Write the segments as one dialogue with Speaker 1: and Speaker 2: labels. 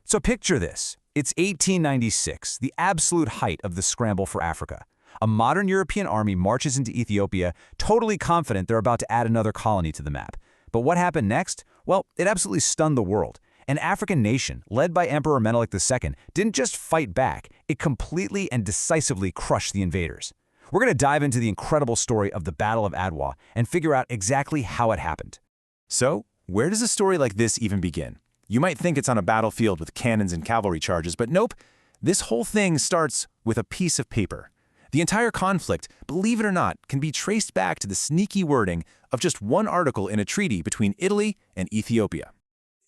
Speaker 1: So picture this. It's 1896, the absolute height of the scramble for Africa. A modern European army marches into Ethiopia, totally confident they're about to add another colony to the map. But what happened next? Well, it absolutely stunned the world. An African nation, led by Emperor Menelik II, didn't just fight back, it completely and decisively crushed the invaders. We're going to dive into the incredible story of the Battle of Adwa and figure out exactly how it happened.
Speaker 2: So, where does a story like this even begin? You might think it's on a battlefield with cannons and cavalry charges, but nope. This whole thing starts with a piece of paper. The entire conflict, believe it or not, can be traced back to the sneaky wording of just one article in a treaty between Italy and Ethiopia.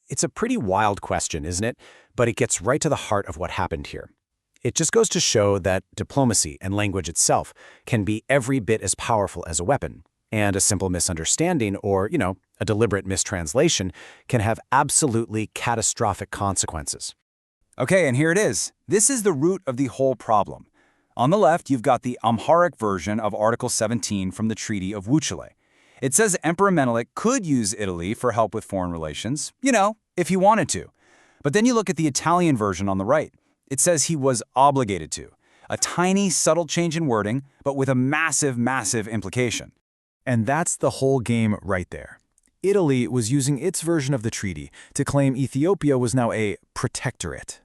Speaker 3: It's a pretty wild question, isn't it? But it gets right to the heart of what happened here. It just goes to show that diplomacy and language itself can be every bit as powerful as a weapon. And a simple misunderstanding or, a deliberate mistranslation can have absolutely catastrophic consequences.
Speaker 1: Okay, and here it is. This is the root of the whole problem. On the left, you've got the Amharic version of Article 17 from the Treaty of Wuchale. It says Emperor Menelik could use Italy for help with foreign relations, if he wanted to. But then you look at the Italian version on the right. It says he was obligated to. A tiny, subtle change in wording, but with a massive, massive implication.
Speaker 2: And that's the whole game right there. Italy was using its version of the treaty to claim Ethiopia was now a protectorate.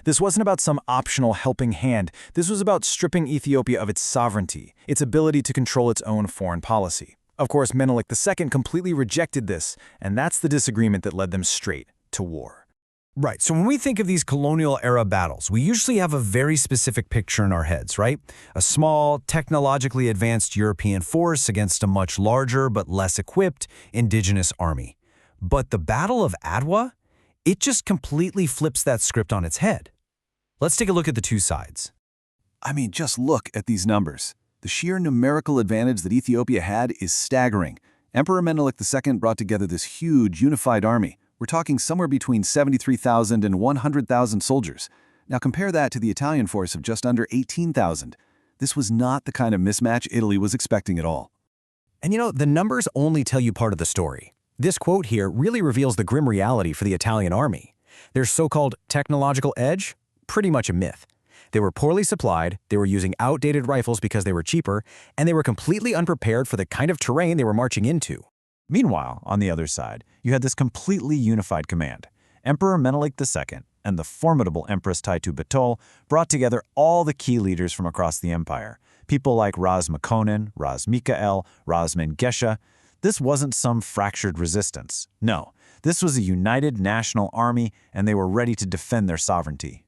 Speaker 2: This wasn't about some optional helping hand. This was about stripping Ethiopia of its sovereignty, its ability to control its own foreign policy. Of course, Menelik II completely rejected this, and that's the disagreement that led them straight to war.
Speaker 4: Right, so when we think of these colonial-era battles, we usually have a very specific picture in our heads, right? A small, technologically advanced European force against a much larger but less equipped indigenous army. But the Battle of Adwa? It just completely flips that script on its head. Let's take a look at the two sides.
Speaker 5: I mean, just look at these numbers. The sheer numerical advantage that Ethiopia had is staggering. Emperor Menelik II brought together this huge, unified army. We're talking somewhere between 73,000 and 100,000 soldiers. Now compare that to the Italian force of just under 18,000. This was not the kind of mismatch Italy was expecting at all.
Speaker 4: And the numbers only tell you part of the story. This quote here really reveals the grim reality for the Italian army. Their so-called technological edge? Pretty much a myth. They were poorly supplied, they were using outdated rifles because they were cheaper, and they were completely unprepared for the kind of terrain they were marching into.
Speaker 2: Meanwhile, on the other side, you had this completely unified command. Emperor Menelik II and the formidable Empress Taytu Betul brought together all the key leaders from across the empire. People like Ras Makonnen, Ras Mikael, Ras Mengesha. This wasn't some fractured resistance. No, this was a united national army, and they were ready to defend their sovereignty.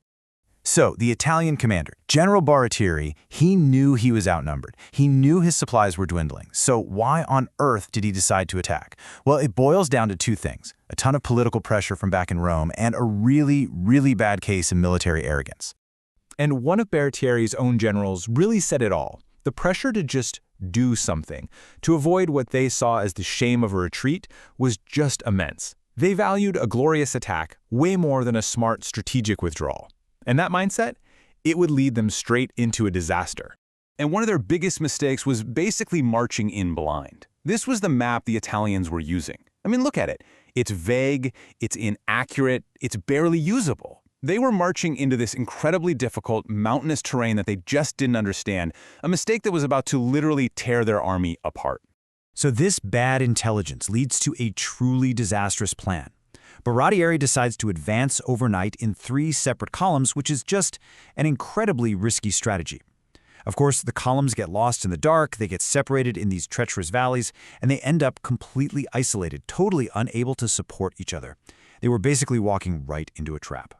Speaker 2: So, the Italian commander, General Baratieri, he knew he was outnumbered. He knew his supplies were dwindling. So why on earth did he decide to attack? Well, it boils down to two things: a ton of political pressure from back in Rome and a really, really bad case of military arrogance.
Speaker 6: And one of Baratieri's own generals really said it all. The pressure to just do something, to avoid what they saw as the shame of a retreat, was just immense. They valued a glorious attack way more than a smart strategic withdrawal. And that mindset, it would lead them straight into a disaster.
Speaker 1: And one of their biggest mistakes was basically marching in blind. This was the map the Italians were using. I mean, look at it. It's vague, it's inaccurate, it's barely usable. They were marching into this incredibly difficult mountainous terrain that they just didn't understand, a mistake that was about to literally tear their army apart.
Speaker 4: So this bad intelligence leads to a truly disastrous plan. Baratieri decides to advance overnight in 3 separate columns, which is just an incredibly risky strategy. Of course, the columns get lost in the dark, they get separated in these treacherous valleys, and they end up completely isolated, totally unable to support each other. They were basically walking right into a trap.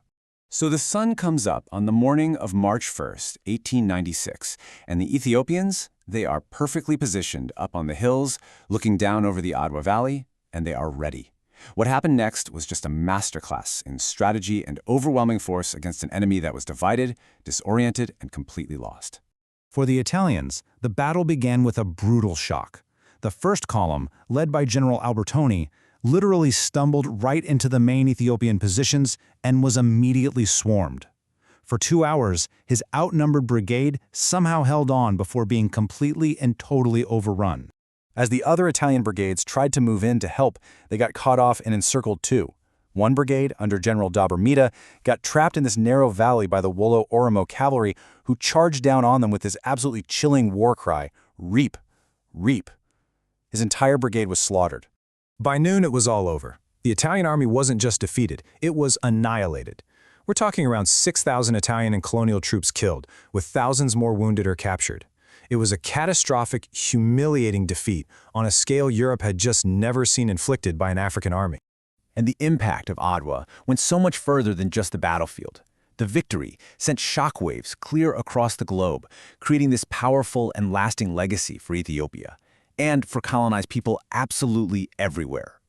Speaker 5: So the sun comes up on the morning of March 1st, 1896, and the Ethiopians, they are perfectly positioned up on the hills, looking down over the Adwa Valley, and they are ready. What happened next was just a masterclass in strategy and overwhelming force against an enemy that was divided, disoriented, and completely lost.
Speaker 4: For the Italians, the battle began with a brutal shock. The first column, led by General Albertoni, literally stumbled right into the main Ethiopian positions and was immediately swarmed. For 2 hours, his outnumbered brigade somehow held on before being completely and totally overrun. As the other Italian brigades tried to move in to help, they got caught off and encircled too.
Speaker 3: One brigade, under General Dabramida, got trapped in this narrow valley by the Wolo Oromo cavalry, who charged down on them with this absolutely chilling war cry, "Reap! Reap!" His entire brigade was slaughtered.
Speaker 6: By noon, it was all over. The Italian army wasn't just defeated, it was annihilated. We're talking around 6,000 Italian and colonial troops killed, with thousands more wounded or captured. It was a catastrophic, humiliating defeat on a scale Europe had just never seen inflicted by an African army.
Speaker 3: And the impact of Adwa went so much further than just the battlefield. The victory sent shockwaves clear across the globe, creating this powerful and lasting legacy for Ethiopia, and for colonized people absolutely everywhere.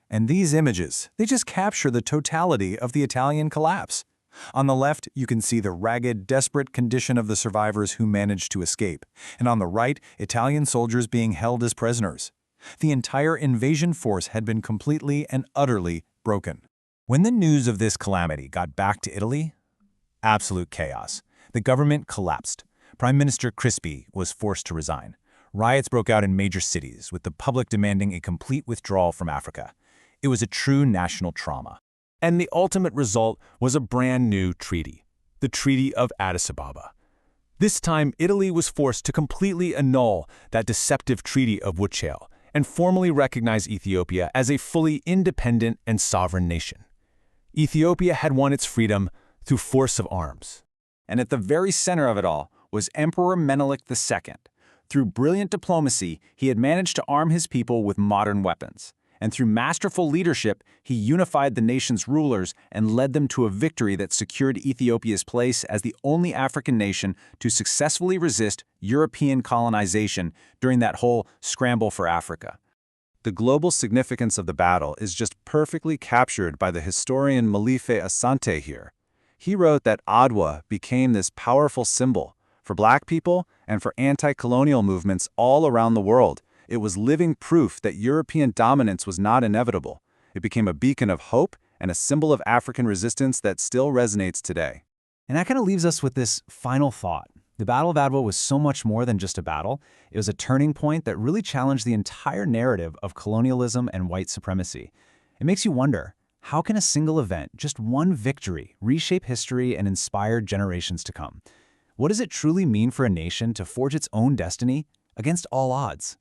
Speaker 1: And these images, they just capture the totality of the Italian collapse. On the left, you can see the ragged, desperate condition of the survivors who managed to escape, and on the right, Italian soldiers being held as prisoners. The entire invasion force had been completely and utterly broken. When the news of this calamity got back to Italy, absolute chaos. The government collapsed. Prime Minister Crispi was forced to resign. Riots broke out in major cities, with the public demanding a complete withdrawal from Africa. It was a true national trauma.
Speaker 3: And the ultimate result was a brand new treaty, the Treaty of Addis Ababa. This time, Italy was forced to completely annul that deceptive Treaty of Wuchale and formally recognize Ethiopia as a fully independent and sovereign nation. Ethiopia had won its freedom through force of arms.
Speaker 1: And at the very center of it all was Emperor Menelik II. Through brilliant diplomacy, he had managed to arm his people with modern weapons. And through masterful leadership, he unified the nation's rulers and led them to a victory that secured Ethiopia's place as the only African nation to successfully resist European colonization during that whole scramble for Africa. The global significance of the battle is just perfectly captured by the historian Molefe Asante here. He wrote that Adwa became this powerful symbol for Black people and for anti-colonial movements all around the world. It was living proof that European dominance was not inevitable. It became a beacon of hope and a symbol of African resistance that still resonates today.
Speaker 2: And that kind of leaves us with this final thought. The Battle of Adwa was so much more than just a battle. It was a turning point that really challenged the entire narrative of colonialism and white supremacy. It makes you wonder, how can a single event, just one victory, reshape history and inspire generations to come? What does it truly mean for a nation to forge its own destiny against all odds?